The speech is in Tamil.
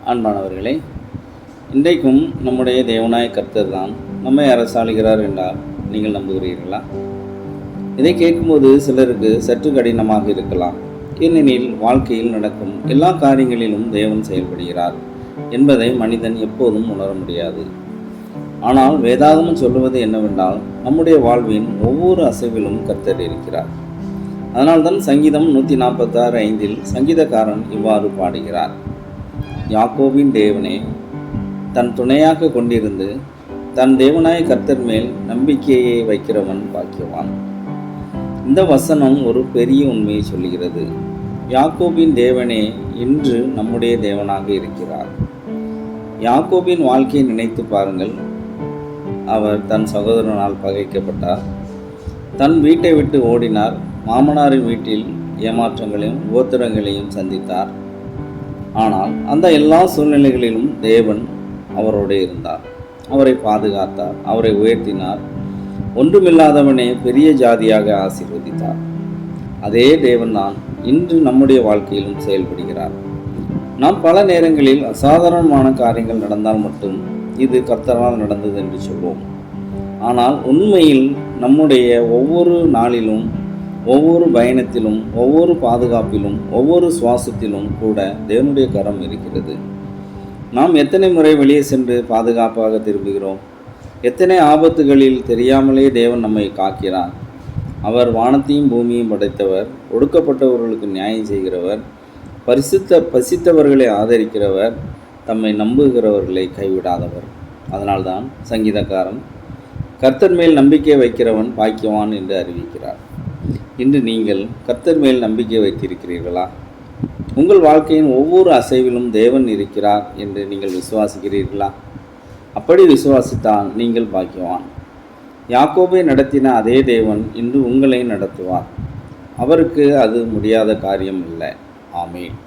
அன்பானவர்களே, இன்றைக்கும் நம்முடைய தேவனாய கர்த்தர் தான் நம்மை அரசாளுகிறார் என்றால் நீங்கள் நம்புகிறீர்களா? இதை கேட்கும்போது சிலருக்கு சற்று கடினமாக இருக்கலாம். ஏனெனில் வாழ்க்கையில் நடக்கும் எல்லா காரியங்களிலும் தேவன் செயல்படுகிறார் என்பதை மனிதன் எப்போதும் உணர முடியாது. ஆனால் வேதாகமம் சொல்லுவது என்னவென்றால், நம்முடைய வாழ்வின் ஒவ்வொரு அசைவிலும் கர்த்தர் இருக்கிறார். அதனால்தான் சங்கீதம் 146:5 சங்கீதக்காரன் இவ்வாறு பாடுகிறார்: யாக்கோபின் தேவனே தன் துணையாக கொண்டிருந்து தன் தேவனாய கர்த்தர் மேல் நம்பிக்கையை வைக்கிறவன் பாக்கியவான். இந்த வசனம் ஒரு பெரிய உண்மையை சொல்கிறது. யாக்கோபின் தேவனே இன்று நம்முடைய தேவனாக இருக்கிறார். யாக்கோபின் வாழ்க்கையை நினைத்து பாருங்கள். அவர் தன் சகோதரனால் பகைக்கப்பட்டார், தன் வீட்டை விட்டு ஓடினார், மாமனாரின் வீட்டில் ஏமாற்றங்களையும் உபத்திரங்களையும் சந்தித்தார். ஆனால் அந்த எல்லா சூழ்நிலைகளிலும் தேவன் அவரோடு இருந்தார், அவரை பாதுகாத்தார், அவரை உயர்த்தினார். ஒன்றுமில்லாதவனே பெரிய ஜாதியாக ஆசீர்வதித்தார். அதே தேவன்தான் இன்று நம்முடைய வாழ்க்கையிலும் செயல்படுகிறார். நாம் பல நேரங்களில் அசாதாரணமான காரியங்கள் நடந்தால் மட்டும் இது கர்த்தரால் நடந்தது என்று சொல்வோம். ஆனால் உண்மையில் நம்முடைய ஒவ்வொரு நாளிலும், ஒவ்வொரு பயணத்திலும், ஒவ்வொரு பாதுகாப்பிலும், ஒவ்வொரு சுவாசத்திலும் கூட தேவனுடைய கரம் இருக்கிறது. நாம் எத்தனை முறை வெளியே சென்று பாதுகாப்பாக திரும்புகிறோம்? எத்தனை ஆபத்துகளில் தெரியாமலே தேவன் நம்மை காக்கிறார். அவர் வானத்தையும் பூமியையும் படைத்தவர், ஒடுக்கப்பட்டவர்களுக்கு நியாயம் செய்கிறவர், பசித்தவர்களை ஆதரிக்கிறவர், தம்மை நம்புகிறவர்களை கைவிடாதவர். அதனால்தான் சங்கீதக்காரன் கர்த்தர் மேல் நம்பிக்கை வைக்கிறவன் பாக்கியவான் என்று அறிவிக்கிறார். இன்று நீங்கள் கர்த்தர் மேல் நம்பிக்கை வைத்திருக்கிறீர்களா? உங்கள் வாழ்க்கையின் ஒவ்வொரு அசைவிலும் தேவன் இருக்கிறார் என்று நீங்கள் விசுவாசிக்கிறீர்களா? அப்படி விசுவாசித்தால் நீங்கள் பாக்கியவான். யாக்கோபை நடத்தின அதே தேவன் இன்று உங்களை நடத்துவார். அவருக்கு அது முடியாத காரியம் இல்லை. ஆமென்.